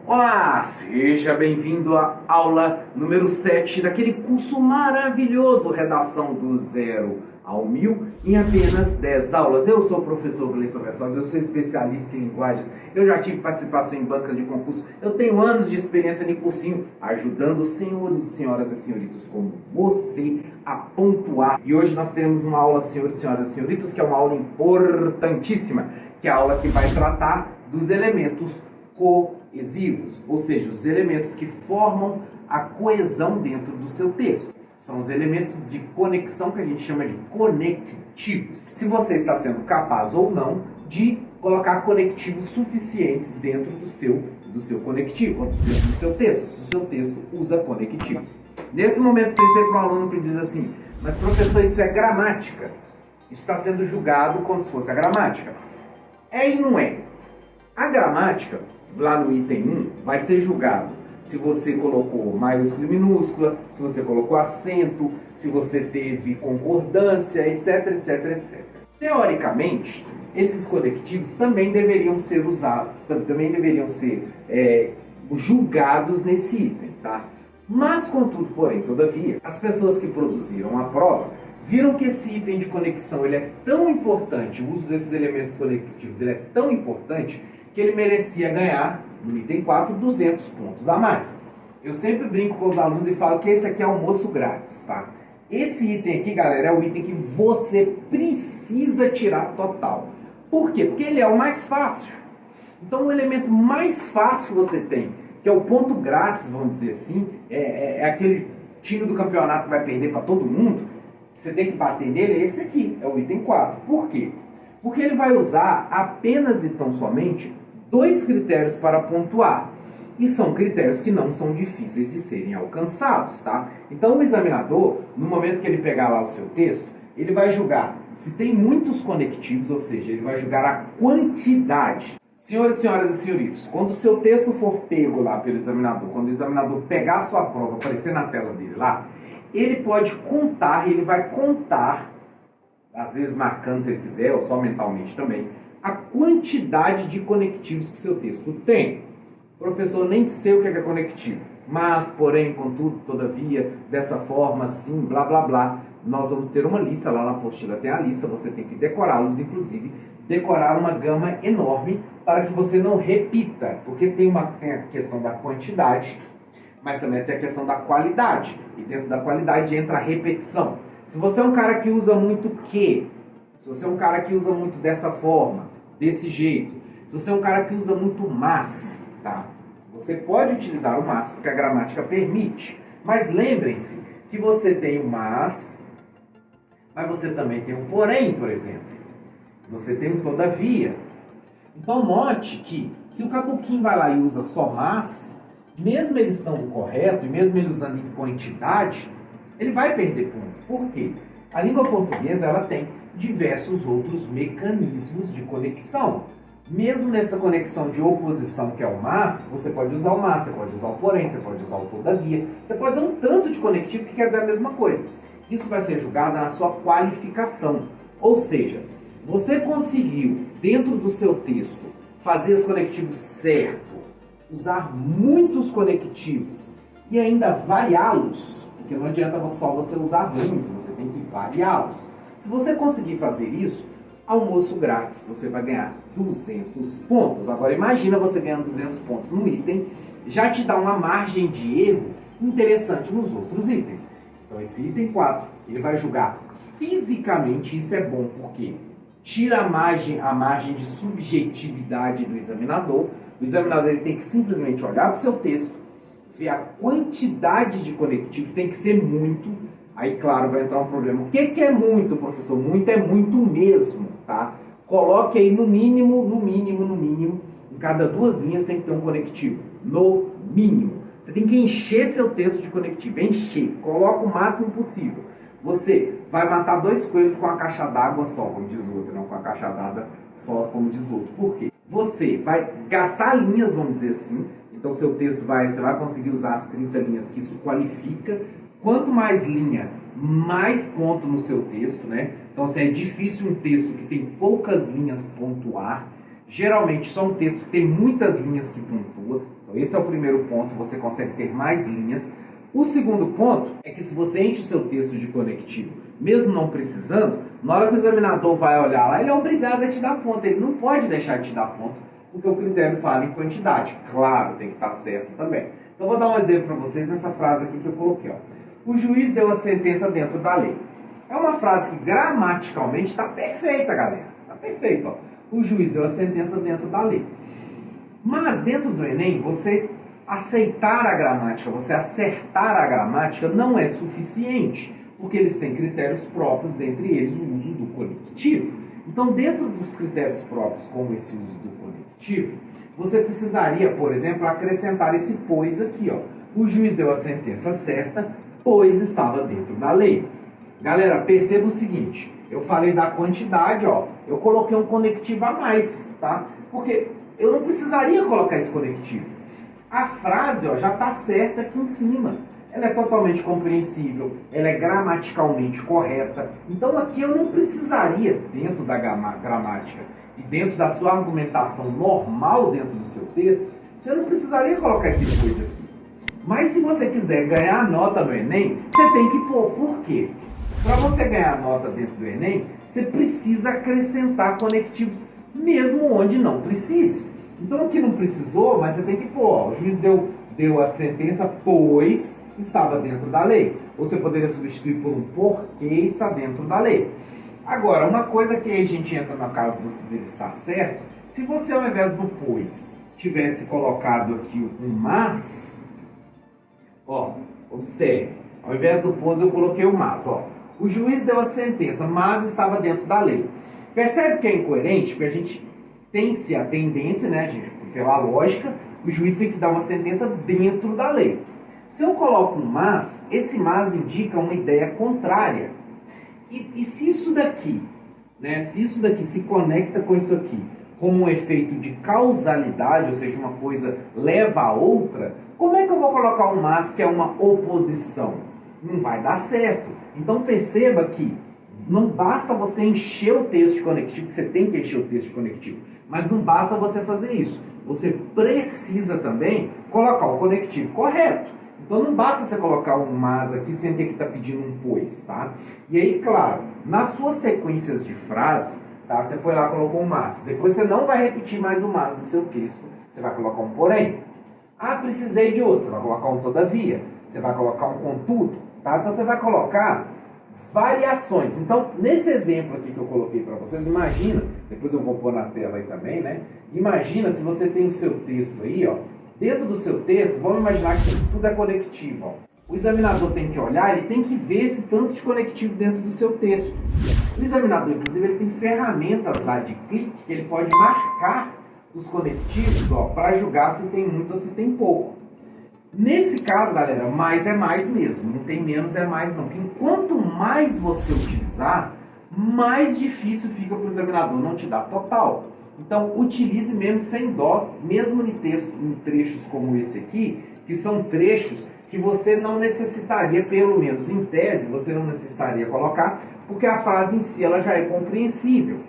Olá, seja bem-vindo à aula número 7 daquele curso maravilhoso Redação do Zero ao Mil em apenas 10 aulas. Eu sou o professor Gleison Versosa, eu sou especialista em linguagens, eu já tive participação em bancas de concurso, eu tenho anos de experiência em cursinho, ajudando senhores e senhoras e senhoritos como você a pontuar. E hoje nós teremos uma aula, senhores e senhoras e senhoritos, que é uma aula importantíssima, que é a aula que vai tratar dos elementos coesivos, ou seja, os elementos que formam a coesão dentro do seu texto. São os elementos de conexão que a gente chama de conectivos. Se você está sendo capaz ou não de colocar conectivos suficientes dentro do seu conectivo, dentro do seu texto, se o seu texto usa conectivos. Nesse momento, tem sempre um aluno que diz assim, mas professor, isso é gramática. Isso está sendo julgado como se fosse a gramática. É e não é. A gramática, lá no item 1, vai ser julgado se você colocou maiúscula e minúscula, se você colocou acento, se você teve concordância, etc, etc, etc. Teoricamente, esses conectivos também deveriam ser usados, também deveriam ser julgados nesse item, tá? Mas, contudo, porém, todavia, as pessoas que produziram a prova viram que esse item de conexão ele é tão importante, o uso desses elementos conectivos ele é tão importante, que ele merecia ganhar, no item 4, 200 pontos a mais. Eu sempre brinco com os alunos e falo que esse aqui é almoço grátis, tá? Esse item aqui, galera, é o item que você precisa tirar total. Por quê? Porque ele é o mais fácil. Então, o elemento mais fácil que você tem, que é o ponto grátis, vamos dizer assim, é aquele time do campeonato que vai perder para todo mundo, você tem que bater nele, é esse aqui, é o item 4. Por quê? Porque ele vai usar apenas e tão somente 2 critérios para pontuar. E são critérios que não são difíceis de serem alcançados, tá? Então o examinador, no momento que ele pegar lá o seu texto, ele vai julgar se tem muitos conectivos, ou seja, ele vai julgar a quantidade. Senhoras e senhoras e senhoritos, quando o seu texto for pego lá pelo examinador, quando o examinador pegar a sua prova, aparecer na tela dele lá, ele pode contar, ele vai contar, às vezes marcando se ele quiser, ou só mentalmente também, a quantidade de conectivos que o seu texto tem. Professor, nem sei o que é conectivo, mas, porém, contudo, todavia, dessa forma, assim, blá, blá, blá, nós vamos ter uma lista, lá na apostila tem a lista, você tem que decorá-los, inclusive, decorar uma gama enorme para que você não repita, porque tem a questão da quantidade, mas também tem a questão da qualidade, e dentro da qualidade entra a repetição. Se você é um cara que usa muito que, se você é um cara que usa muito dessa forma, desse jeito, se você é um cara que usa muito mas, tá? Você pode utilizar o mas, porque a gramática permite. Mas lembrem-se que você tem o mas você também tem um porém, por exemplo. Você tem um todavia. Então note que se o cabuquinho vai lá e usa só mas, mesmo ele estando correto, e mesmo ele usando em quantidade, ele vai perder ponto. Por quê? A língua portuguesa ela tem diversos outros mecanismos de conexão. Mesmo nessa conexão de oposição que é o mas, você pode usar o mas, você pode usar o porém, você pode usar o todavia, você pode usar um tanto de conectivo que quer dizer a mesma coisa. Isso vai ser julgado na sua qualificação. Ou seja, você conseguiu, dentro do seu texto, fazer os conectivos certo, usar muitos conectivos e ainda variá-los, porque não adianta só você usar muito, você tem que variá-los. Se você conseguir fazer isso, almoço grátis, você vai ganhar 200 pontos. Agora imagina você ganhando 200 pontos no item, já te dá uma margem de erro interessante nos outros itens. Então esse item 4, ele vai julgar fisicamente, isso é bom porque tira a margem de subjetividade do examinador. O examinador ele tem que simplesmente olhar para o seu texto, ver a quantidade de conectivos, tem que ser muito. Aí, claro, vai entrar um problema. O que é muito, professor? Muito é muito mesmo, tá? Coloque aí no mínimo, em cada 2 linhas tem que ter um conectivo. No mínimo. Você tem que encher seu texto de conectivo. Encher. Coloca o máximo possível. Você vai matar 2 coelhos com a caixa d'água só, como diz o outro, não com a caixa d'água só, como diz o outro. Por quê? Você vai gastar linhas, vamos dizer assim. Então, seu texto você vai conseguir usar as 30 linhas, que isso qualifica. Quanto mais linha, mais ponto no seu texto, né? Então, assim, é difícil um texto que tem poucas linhas pontuar. Geralmente, só um texto que tem muitas linhas que pontua. Então esse é o primeiro ponto, você consegue ter mais linhas. O segundo ponto é que se você enche o seu texto de conectivo, mesmo não precisando, na hora que o examinador vai olhar lá, ele é obrigado a te dar ponto, ele não pode deixar de te dar ponto, porque o critério fala em quantidade. Claro, tem que estar certo também. Então vou dar um exemplo para vocês nessa frase aqui que eu coloquei. Ó. O juiz deu a sentença dentro da lei. É uma frase que gramaticalmente está perfeita, galera. Está perfeito. Ó. O juiz deu a sentença dentro da lei. Mas dentro do Enem, você aceitar a gramática, você acertar a gramática não é suficiente, porque eles têm critérios próprios, dentre eles o uso do conectivo. Então, dentro dos critérios próprios, como esse uso do conectivo, você precisaria, por exemplo, acrescentar esse pois aqui, ó. O juiz deu a sentença certa, pois estava dentro da lei. Galera, perceba o seguinte, eu falei da quantidade, ó, eu coloquei um conectivo a mais, tá? Porque eu não precisaria colocar esse conectivo. A frase, ó, já está certa aqui em cima. Ela é totalmente compreensível, ela é gramaticalmente correta. Então aqui eu não precisaria, dentro da gramática e dentro da sua argumentação normal dentro do seu texto, você não precisaria colocar esse coisa aqui. Mas se você quiser ganhar nota no Enem, você tem que pôr. Por quê? Para você ganhar nota dentro do Enem, você precisa acrescentar conectivos, mesmo onde não precise. Então aqui não precisou, mas você tem que pôr. Ó, o juiz deu a sentença, pois estava dentro da lei. Ou você poderia substituir por um porque está dentro da lei. Agora, uma coisa que a gente entra no caso dele estar certo, se você ao invés do pois tivesse colocado aqui um mas, ó, observe, ao invés do pois eu coloquei o mas, ó. O juiz deu a sentença, mas estava dentro da lei. Percebe que é incoerente? Porque a gente tem-se a tendência, né, gente, pela lógica, o juiz tem que dar uma sentença dentro da lei. Se eu coloco um mas, esse mas indica uma ideia contrária. E se isso daqui, né, se isso daqui se conecta com isso aqui, como um efeito de causalidade, ou seja, uma coisa leva a outra, como é que eu vou colocar um mas que é uma oposição? Não vai dar certo. Então perceba que não basta você encher o texto de conectivo, que você tem que encher o texto de conectivo, mas não basta você fazer isso. Você precisa também colocar o conectivo correto. Então não basta você colocar um mas aqui sem ter que estar pedindo um pois, tá? E aí, claro, nas suas sequências de frase, tá? Você foi lá e colocou um mas. Depois você não vai repetir mais o mas no seu texto. Você vai colocar um porém. Ah, precisei de outro. Você vai colocar um todavia. Você vai colocar um contudo, tá? Então você vai colocar variações. Então, nesse exemplo aqui que eu coloquei para vocês, imagina, depois eu vou pôr na tela aí também, né? Imagina se você tem o seu texto aí, ó. Dentro do seu texto, vamos imaginar que tudo é conectivo, ó. O examinador tem que olhar, ele tem que ver esse tanto de conectivo dentro do seu texto. O examinador, inclusive, ele tem ferramentas lá de clique que ele pode marcar os conectivos, ó, para julgar se tem muito ou se tem pouco. Nesse caso, galera, mais é mais mesmo, não tem menos é mais não. Porque quanto mais você utilizar, mais difícil fica para o examinador não te dar total. Então, utilize mesmo sem dó, mesmo em trechos como esse aqui, que são trechos que você não necessitaria, pelo menos em tese, você não necessitaria colocar, porque a frase em si ela já é compreensível.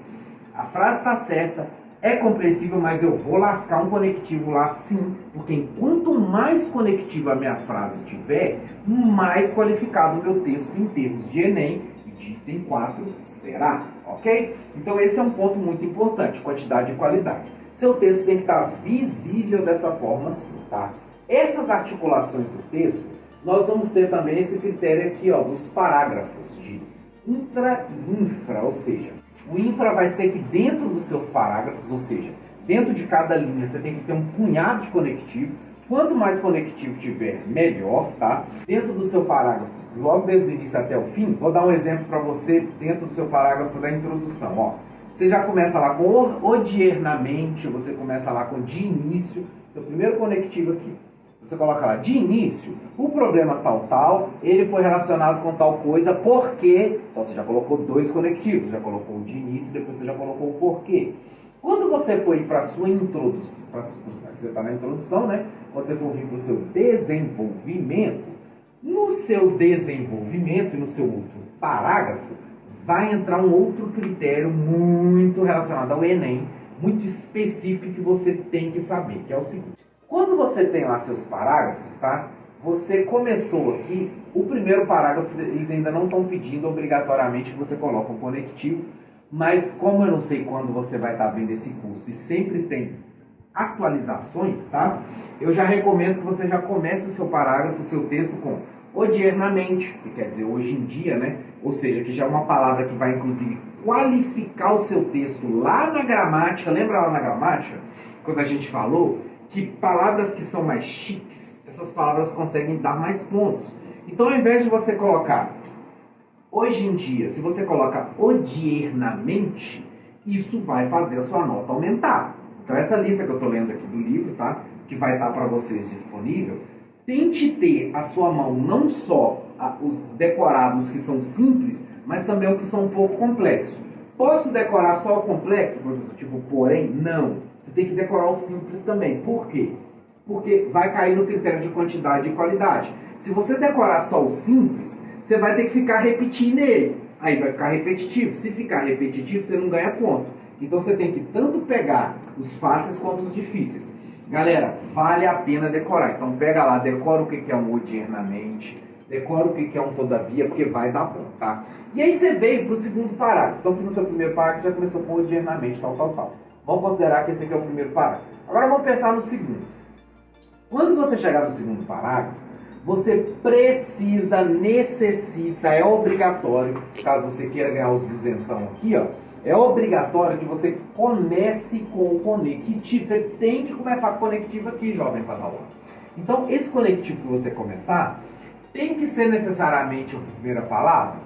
A frase está certa, é compreensível, mas eu vou lascar um conectivo lá sim, porque quanto mais conectivo a minha frase tiver, mais qualificado o meu texto em termos de Enem e de item 4 será, ok? Então esse é um ponto muito importante, quantidade e qualidade. Seu texto tem que estar visível dessa forma sim, tá? Essas articulações do texto, nós vamos ter também esse critério aqui, ó, dos parágrafos de intra e infra, ou seja, o infra vai ser que dentro dos seus parágrafos, ou seja, dentro de cada linha você tem que ter um punhado de conectivo. Quanto mais conectivo tiver, melhor, tá? Dentro do seu parágrafo, logo desde o início até o fim, vou dar um exemplo para você dentro do seu parágrafo da introdução, ó. Você já começa lá com odiernamente, você começa lá com de início, seu primeiro conectivo aqui. Você coloca lá, de início, o problema tal, ele foi relacionado com tal coisa, porque... Então você já colocou dois conectivos, você já colocou o de início, depois você já colocou o porquê. Quando você for ir para a sua introdução, você está na introdução, né? Quando você for vir para o seu desenvolvimento, no seu desenvolvimento e no seu outro parágrafo, vai entrar um outro critério muito relacionado ao Enem, muito específico que você tem que saber, que é o seguinte. Quando você tem lá seus parágrafos, tá? Você começou aqui, o primeiro parágrafo, eles ainda não estão pedindo obrigatoriamente que você coloque um conectivo, mas como eu não sei quando você vai estar vendo esse curso e sempre tem atualizações, tá? Eu já recomendo que você já comece o seu parágrafo, o seu texto com odiernamente, que quer dizer hoje em dia, né? Ou seja, que já é uma palavra que vai inclusive qualificar o seu texto lá na gramática. Lembra lá na gramática, quando a gente falou que palavras que são mais chiques, essas palavras conseguem dar mais pontos. Então, ao invés de você colocar hoje em dia, se você coloca odiernamente, isso vai fazer a sua nota aumentar. Então, essa lista que eu estou lendo aqui do livro, tá? Que vai estar para vocês disponível, tente ter à sua mão não só os decorados que são simples, mas também o que são um pouco complexos. Posso decorar só o complexo, professor? Tipo, porém, não. Você tem que decorar o simples também. Por quê? Porque vai cair no critério de quantidade e qualidade. Se você decorar só o simples, você vai ter que ficar repetindo ele. Aí vai ficar repetitivo. Se ficar repetitivo, você não ganha ponto. Então você tem que tanto pegar os fáceis quanto os difíceis. Galera, vale a pena decorar. Então pega lá, decora o que é um odiernamente, decora o que é um todavia, porque vai dar bom, tá? E aí você veio para o segundo parágrafo. Então aqui no seu primeiro parágrafo já começou com odiernamente, tal. Vamos considerar que esse aqui é o primeiro parágrafo. Agora vamos pensar no segundo. Quando você chegar no segundo parágrafo, você precisa, necessita, é obrigatório, caso você queira ganhar os duzentão aqui, ó, é obrigatório que você comece com o conectivo. Você tem que começar com o conectivo aqui, jovem padawan. Então, esse conectivo que você começar, tem que ser necessariamente a primeira palavra?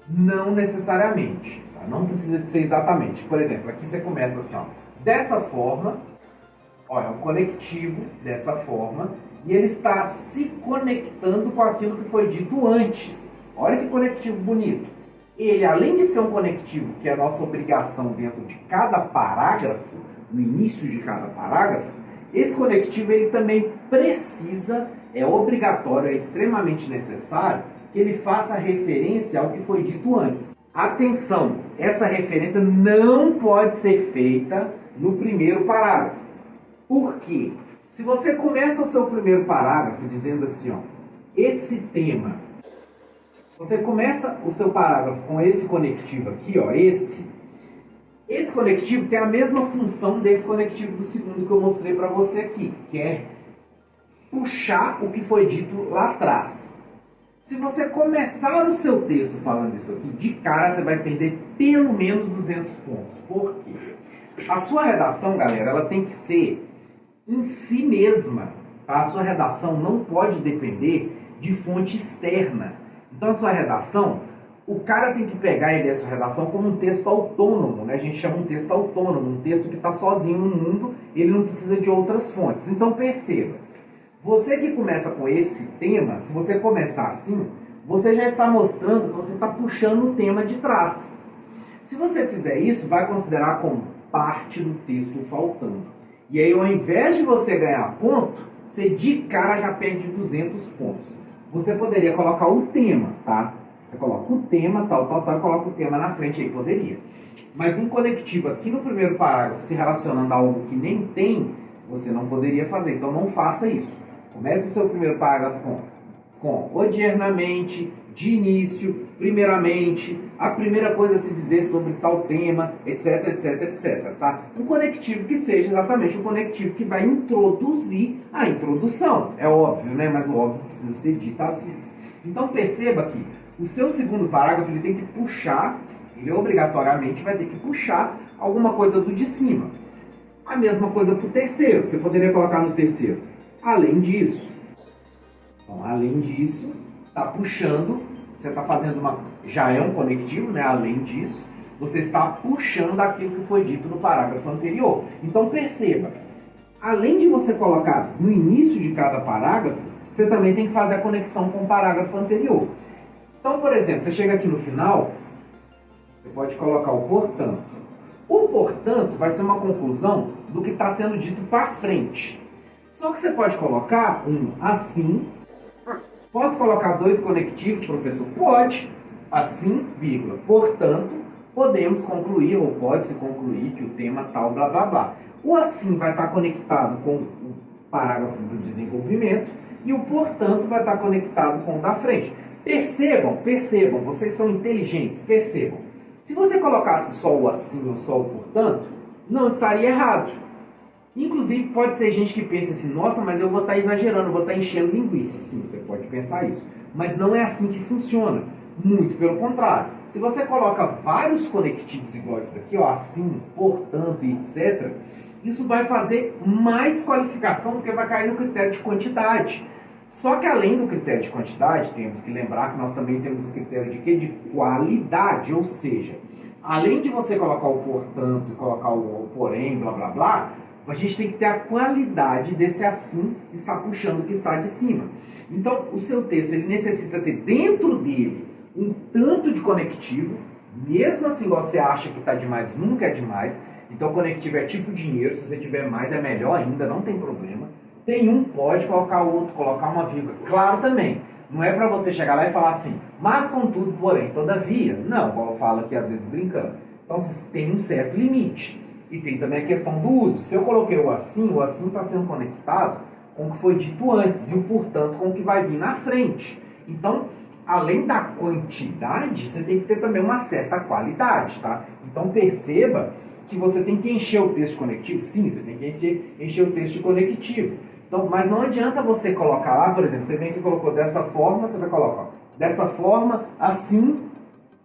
Não necessariamente. Tá? Não precisa de ser exatamente. Por exemplo, aqui você começa assim, ó, dessa forma, olha, o conectivo dessa forma, e ele está se conectando com aquilo que foi dito antes. Olha que conectivo bonito. Ele, além de ser um conectivo, que é a nossa obrigação dentro de cada parágrafo, no início de cada parágrafo, esse conectivo ele também precisa, é obrigatório, é extremamente necessário, que ele faça referência ao que foi dito antes. Atenção, essa referência não pode ser feita no primeiro parágrafo. Por quê? Se você começa o seu primeiro parágrafo dizendo assim, ó, esse tema, você começa o seu parágrafo com esse conectivo aqui, ó, esse conectivo tem a mesma função desse conectivo do segundo que eu mostrei para você aqui, que é puxar o que foi dito lá atrás. Se você começar o seu texto falando isso aqui, de cara você vai perder pelo menos 200 pontos. Por quê? A sua redação, galera, ela tem que ser em si mesma. Tá? A sua redação não pode depender de fonte externa. Então a sua redação, o cara tem que pegar e ler a sua redação como um texto autônomo, né? A gente chama um texto autônomo, um texto que está sozinho no mundo, ele não precisa de outras fontes. Então perceba, você que começa com esse tema, se você começar assim, você já está mostrando que você está puxando o tema de trás. Se você fizer isso, vai considerar como parte do texto faltando. E aí, ao invés de você ganhar ponto, você de cara já perde 200 pontos. Você poderia colocar o tema, tá? Você coloca o tema, tal, e coloca o tema na frente aí, poderia. Mas um conectivo aqui no primeiro parágrafo, se relacionando a algo que nem tem, você não poderia fazer. Então não faça isso. Comece o seu primeiro parágrafo com odiernamente, de início, primeiramente, a primeira coisa a se dizer sobre tal tema, etc, tá? Um conectivo que seja exatamente um conectivo que vai introduzir a introdução. É óbvio, né? Mas o óbvio precisa ser dito às vezes. Então perceba que o seu segundo parágrafo ele tem que puxar, ele obrigatoriamente vai ter que puxar alguma coisa do de cima. A mesma coisa para o terceiro. Você poderia colocar no terceiro. Além disso. Então, além disso, está puxando, você está fazendo já é um conectivo, né? Além disso, você está puxando aquilo que foi dito no parágrafo anterior. Então perceba, além de você colocar no início de cada parágrafo, você também tem que fazer a conexão com o parágrafo anterior. Então, por exemplo, você chega aqui no final, você pode colocar o portanto. O portanto vai ser uma conclusão do que está sendo dito para frente. Só que você pode colocar um assim. Posso colocar dois conectivos, professor? Pode. Assim, vírgula. Portanto, podemos concluir, ou pode-se concluir, que o tema tal, blá, blá, blá. O assim vai estar conectado com parágrafo do desenvolvimento, e o portanto vai estar conectado com o da frente. Percebam, vocês são inteligentes, percebam. Se você colocasse só o assim ou só o portanto, não estaria errado. Inclusive, pode ter gente que pensa assim, nossa, mas eu vou estar exagerando, eu vou estar enchendo linguiça. Sim, você pode pensar isso. Mas não é assim que funciona. Muito pelo contrário. Se você coloca vários conectivos igual esse daqui, ó, assim, portanto e etc., isso vai fazer mais qualificação porque vai cair no critério de quantidade. Só que além do critério de quantidade, temos que lembrar que nós também temos o critério de quê? De qualidade, ou seja, além de você colocar o portanto e colocar o porém, blá blá blá, a gente tem que ter a qualidade desse assim estar puxando o que está de cima. Então, o seu texto ele necessita ter dentro dele um tanto de conectivo, mesmo assim você acha que está demais, nunca é demais. Então, conectivo é tipo dinheiro, se você tiver mais é melhor ainda, não tem problema. Tem um, pode colocar outro, colocar uma vírgula. Claro também, não é para você chegar lá e falar assim, mas contudo, porém, todavia. Não, igual eu falo aqui às vezes brincando. Então, tem um certo limite. E tem também a questão do uso. Se eu coloquei o assim está sendo conectado com o que foi dito antes e o portanto com o que vai vir na frente. Então, além da quantidade, você tem que ter também uma certa qualidade, tá? Então, perceba que você tem que encher o texto conectivo. Sim, você tem que encher o texto conectivo. Então, mas não adianta você colocar lá, por exemplo, você vem aqui e colocou dessa forma, você vai colocar ó, dessa forma, assim.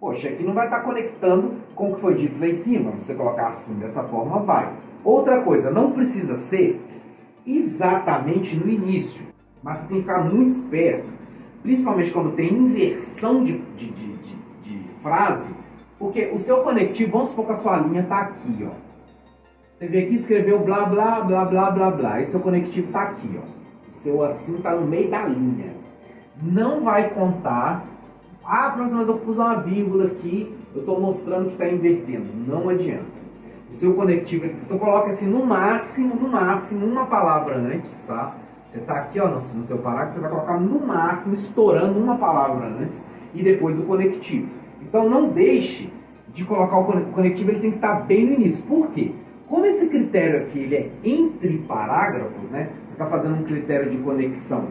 Poxa, aqui não vai estar conectando com o que foi dito lá em cima. Se você colocar assim, dessa forma, vai. Outra coisa, não precisa ser exatamente no início, mas você tem que ficar muito esperto, principalmente quando tem inversão de frase, porque o seu conectivo, vamos supor que a sua linha está aqui, ó. Você vê aqui, escreveu blá, blá, blá, blá, blá, blá, e seu conectivo está aqui, ó. O seu assim está no meio da linha. Não vai contar... Ah, professor, mas eu pus uma vírgula aqui, eu estou mostrando que está invertendo. Não adianta. O seu conectivo, então coloca assim, no máximo, uma palavra antes, tá? Você está aqui ó, no seu parágrafo, você vai colocar no máximo, estourando uma palavra antes, e depois o conectivo. Então não deixe de colocar o conectivo, ele tem que estar bem no início. Por quê? Como esse critério aqui ele é entre parágrafos, né? Você está fazendo um critério de conexão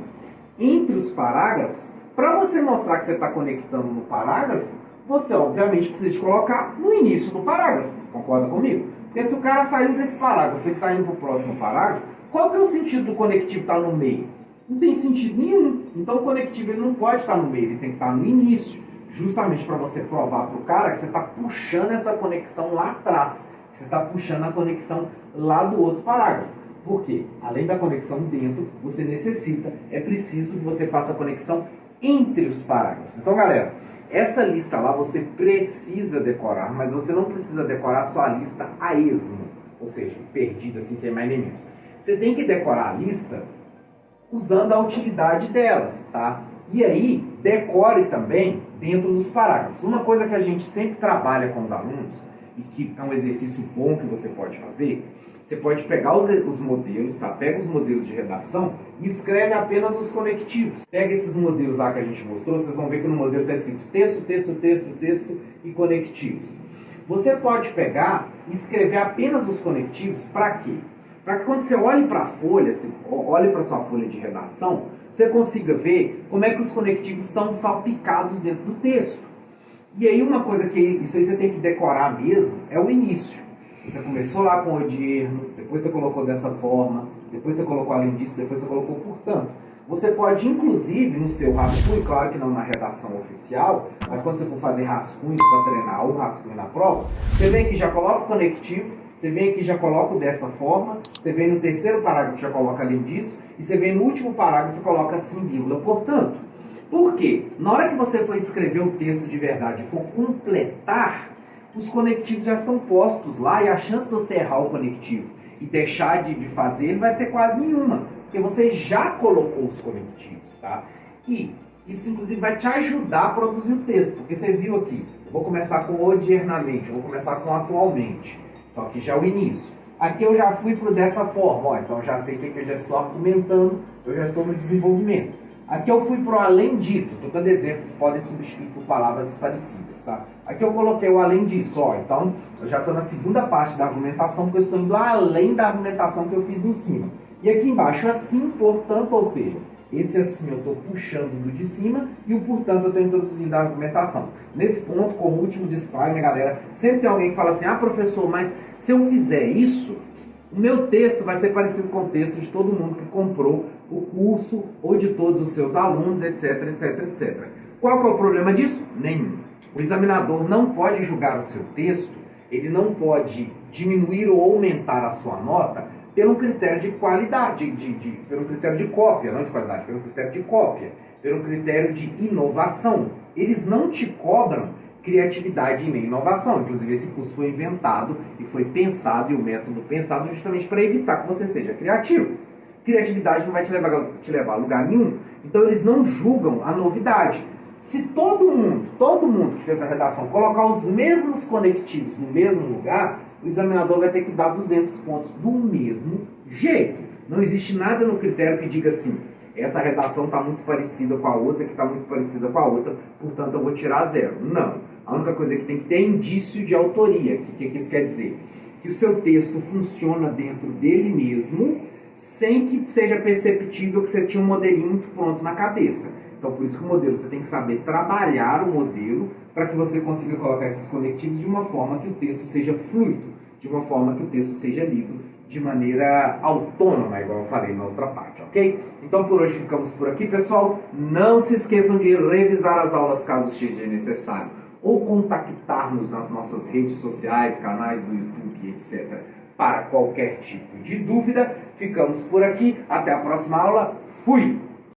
entre os parágrafos. Para você mostrar que você está conectando no parágrafo, você obviamente precisa de colocar no início do parágrafo. Concorda comigo? Porque se o cara saiu desse parágrafo e está indo para o próximo parágrafo, qual que é o sentido do conectivo estar no meio? Não tem sentido nenhum. Então o conectivo ele não pode estar no meio, ele tem que estar no início. Justamente para você provar para o cara que você está puxando essa conexão lá atrás. Que você está puxando a conexão lá do outro parágrafo. Por quê? Além da conexão dentro, você necessita, é preciso que você faça a conexão entre os parágrafos. Então, galera, essa lista lá você precisa decorar, mas você não precisa decorar só a lista a esmo, ou seja, perdida assim, sem mais nem menos. Você tem que decorar a lista usando a utilidade delas, tá? E aí, decore também dentro dos parágrafos. Uma coisa que a gente sempre trabalha com os alunos, e que é um exercício bom que você pode fazer, você pode pegar os modelos, tá? Pega os modelos de redação e escreve apenas os conectivos. Pega esses modelos lá que a gente mostrou, vocês vão ver que no modelo está escrito texto, texto, texto, texto e conectivos. Você pode pegar e escrever apenas os conectivos para quê? Para que quando você olhe para a folha, olhe para a sua folha de redação, você consiga ver como é que os conectivos estão salpicados dentro do texto. E aí uma coisa que isso aí você tem que decorar mesmo é o início. Você começou lá com o odierno, depois você colocou dessa forma, depois você colocou além disso, depois você colocou portanto. Você pode, inclusive, no seu rascunho, claro que não na redação oficial, mas quando você for fazer rascunhos para treinar ou rascunho na prova, você vem aqui e já coloca o conectivo, você vem aqui e já coloca o dessa forma, você vem no terceiro parágrafo e já coloca além disso, e você vem no último parágrafo e coloca assim, vírgula, portanto. Por quê? Na hora que você for escrever o texto de verdade e for completar, os conectivos já estão postos lá e a chance de você errar o conectivo e deixar de fazer ele vai ser quase nenhuma, porque você já colocou os conectivos, tá? E isso, inclusive, vai te ajudar a produzir o texto, porque você viu aqui, eu vou começar com odiernamente, eu vou começar com atualmente. Então, aqui já é o início. Aqui eu já fui para dessa forma, ó, então eu já sei o que eu já estou argumentando, eu já estou no desenvolvimento. Aqui eu fui para o além disso, estou dando exemplos, podem substituir por palavras parecidas, tá? Aqui eu coloquei o além disso, ó, então eu já estou na segunda parte da argumentação, porque eu estou indo além da argumentação que eu fiz em cima. E aqui embaixo assim, portanto, ou seja, esse assim eu estou puxando do de cima e o portanto eu estou introduzindo a argumentação. Nesse ponto, como último disclaimer, galera, sempre tem alguém que fala assim, ah, professor, mas se eu fizer isso, o meu texto vai ser parecido com o texto de todo mundo que comprou o curso ou de todos os seus alunos, etc, etc, etc. Qual que é o problema disso? Nenhum. O examinador não pode julgar o seu texto, ele não pode diminuir ou aumentar a sua nota pelo critério de qualidade, pelo critério de cópia, não de qualidade, pelo critério de cópia, pelo critério de inovação. Eles não te cobram criatividade e nem inovação. Inclusive, esse curso foi inventado e foi pensado, e o método pensado justamente para evitar que você seja criativo. Criatividade não vai te levar a lugar nenhum. Então, eles não julgam a novidade. Se todo mundo que fez a redação colocar os mesmos conectivos no mesmo lugar, o examinador vai ter que dar 200 pontos do mesmo jeito. Não existe nada no critério que diga assim, essa redação está muito parecida com a outra, que está muito parecida com a outra, portanto eu vou tirar 0. Não. A única coisa que tem que ter é indício de autoria. O que isso quer dizer? Que o seu texto funciona dentro dele mesmo, sem que seja perceptível que você tinha um modelinho muito pronto na cabeça. Então, por isso que o modelo, você tem que saber trabalhar o modelo para que você consiga colocar esses conectivos de uma forma que o texto seja fluido, de uma forma que o texto seja lido de maneira autônoma, igual eu falei na outra parte, ok? Então, por hoje ficamos por aqui, pessoal. Não se esqueçam de revisar as aulas caso seja necessário, ou contactar-nos nas nossas redes sociais, canais do YouTube, etc. Para qualquer tipo de dúvida, ficamos por aqui. Até a próxima aula. Fui!